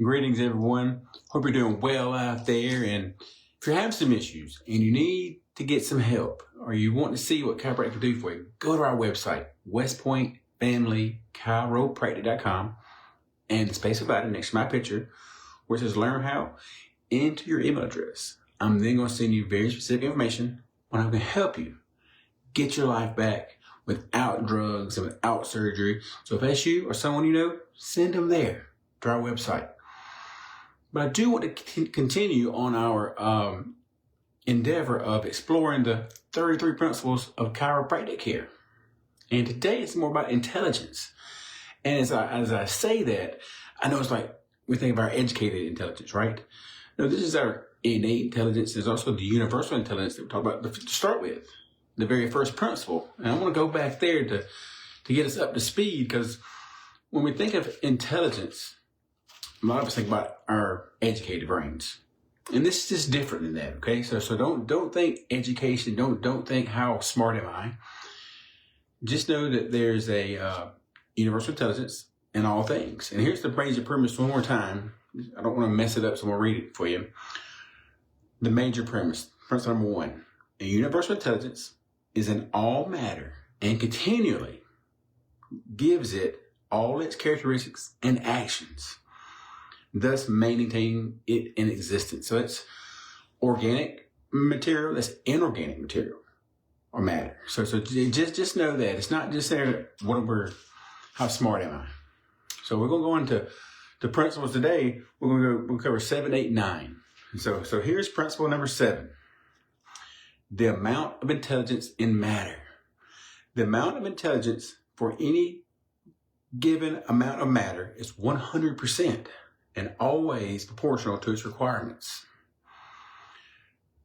Greetings, everyone. Hope you're doing well out there. And if you're having some issues and you need to get some help, or you want to see what chiropractic can do for you, go to our website, westpointgachiropractor.com, and the space about it next to my picture, where it says Learn How, enter your email address. I'm then going to send you very specific information on how I can help you get your life back without drugs and without surgery. So if that's you or someone you know, send them there to our website. But I do want to continue on our endeavor of exploring the 33 principles of chiropractic care. And today it's more about intelligence. And as I say that, I know it's like we think of our educated intelligence, right? No, this is our innate intelligence. There's also the universal intelligence that we talk about to start with, the very first principle. And I want to go back there to get us up to speed, because when we think of intelligence, a lot of us think about our educated brains. And this is just different than that, okay? So don't think education, don't think how smart am I. Just know that there's a universal intelligence in all things. And here's the major premise one more time. I don't want to mess it up, so I'm going to read it for you. The major premise, principle number 1, a universal intelligence is in all matter and continually gives it all its characteristics and actions, thus maintaining it in existence. So it's organic material, that's inorganic material or matter. So just know that it's not just there how smart am I. So we're going to go into the principles today. We'll cover 7, 8, 9. So here's principle number 7. The amount of intelligence in matter. The amount of intelligence for any given amount of matter is 100% and always proportional to its requirements.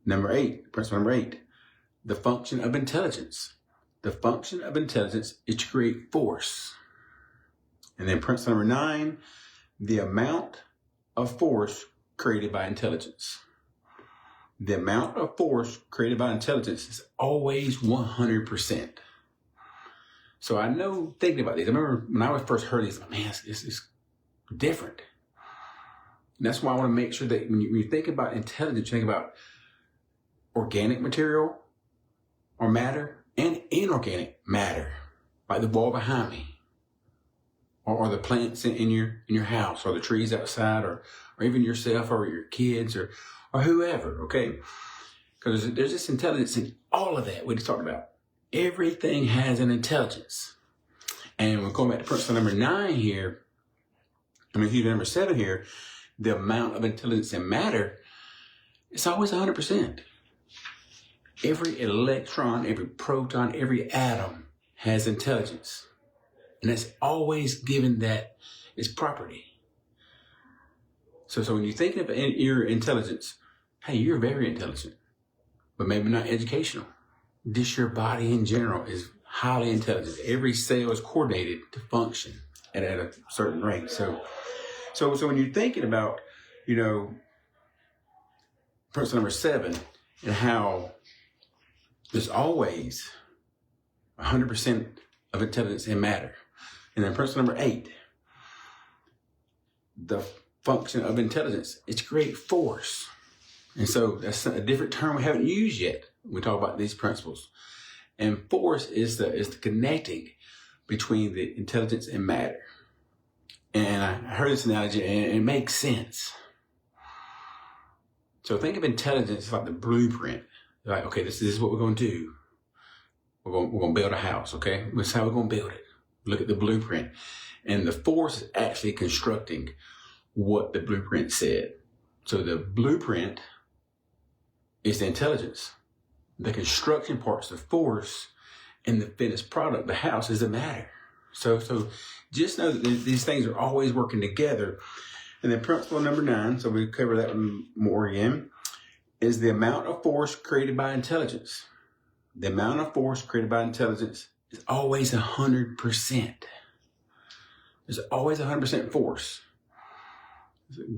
Principle number 8, the function of intelligence. The function of intelligence is to create force. And then principle number 9, the amount of force created by intelligence. The amount of force created by intelligence is always 100%. So I know, thinking about these, I remember when I first heard these, man, it's different. And that's why I want to make sure that when you think about intelligence, you think about organic material or matter and inorganic matter, like the wall behind me, or the plants in your house, or the trees outside, or even yourself or your kids or whoever, okay? Because there's this intelligence in all of that we just talked about. Everything has an intelligence. And we're going back to principle number 9 here. Number 7 here. The amount of intelligence in matter, it's always 100%. Every electron, every proton, every atom has intelligence. And it's always given that its property. So when you think of your intelligence, hey, you're very intelligent, but maybe not educational. Just your body in general is highly intelligent. Every cell is coordinated to function at a certain rate. So when you're thinking about, principle number 7 and how there's always 100% of intelligence in matter. And then principle number 8, the function of intelligence is to create force. And so that's a different term we haven't used yet when we talk about these principles. And force is the connecting between the intelligence and matter. And I heard this analogy, and it makes sense. So think of intelligence like the blueprint. Like, okay, this is what we're going to do. We're going to build a house, okay? This is how we're going to build it. Look at the blueprint. And the force is actually constructing what the blueprint said. So the blueprint is the intelligence. The construction part's the force, and the finished product, the house, is the matter. So just know that these things are always working together. And then principle number 9, so we cover that one more again, is the amount of force created by intelligence. The amount of force created by intelligence is always 100%. There's always 100% force.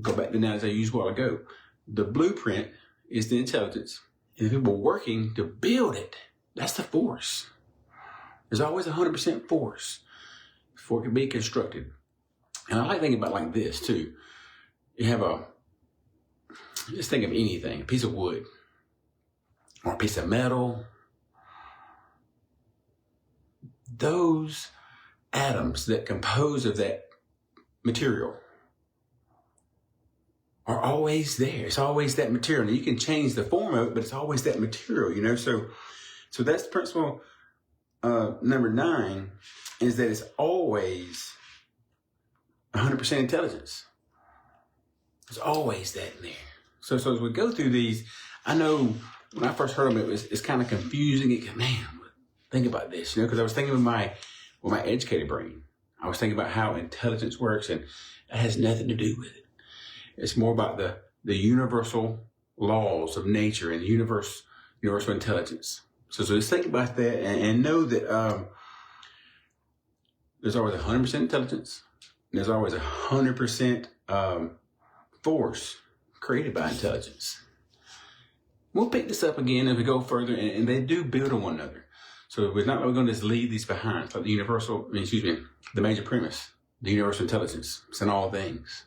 Go back to the analogy I used a while ago. The blueprint is the intelligence, and the people working to build it, that's the force. There's always 100% force before it can be constructed. And I like thinking about it like this too. you have just think of anything, a piece of wood or a piece of metal. Those atoms that compose of that material are always there. It's always that material. Now, you can change the form of it, but it's always that material, you know? So that's principle number 9, is that it's always 100% intelligence. There's always that in there. So as we go through these, I know when I first heard them, it's kind of confusing. Man, think about this, you know, because I was thinking with my educated brain. I was thinking about how intelligence works, and it has nothing to do with it. It's more about the universal laws of nature and the universal intelligence. So just think about that and know that there's always 100% intelligence. And there's always 100% force created by intelligence. We'll pick this up again as we go further, and they do build on one another. So we're not going to just leave these behind. It's like the major premise, the universal intelligence. It's in all things.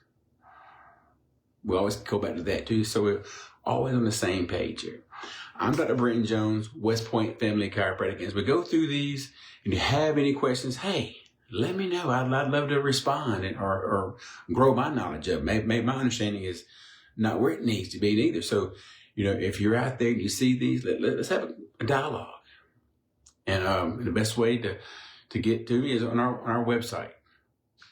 We always go back to that too. So we're always on the same page here. I'm Dr. Brenton Jones, West Point Family Chiropractic. As we go through these, and you have any questions, hey, let me know. I'd love to respond or grow my knowledge up. Maybe my understanding is not where it needs to be either. So, you know, if you're out there and you see these, let's have a dialogue. And the best way to get to me is on our website,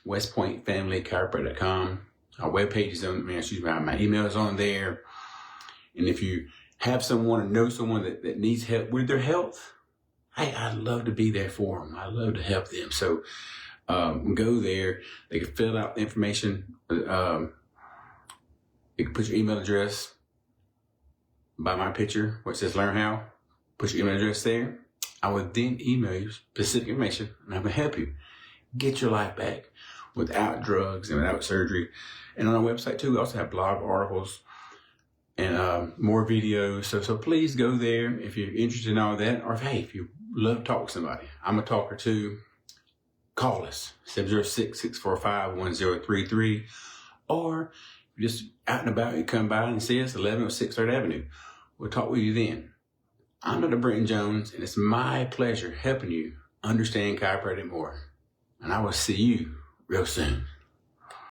westpointfamilychiropractor.com. Our webpage is on, my email is on there. And if you have someone or know someone that needs help with their health, hey, I'd love to be there for them. I'd love to help them. So go there. They can fill out the information. You can put your email address by my picture where it says learn how. Put your email address there. I will then email you specific information, and I'm going to help you get your life back without drugs and without surgery. And on our website too, we also have blog articles and more videos. So please go there if you're interested in all that, or if you love to talk to somebody. I'm a talker too. Call us, 706-645-1033. Or if you're just out and about, you come by and see us, 1106 3rd Avenue. We'll talk with you then. I'm Dr. Brenton Jones, and it's my pleasure helping you understand chiropractic more. And I will see you real soon.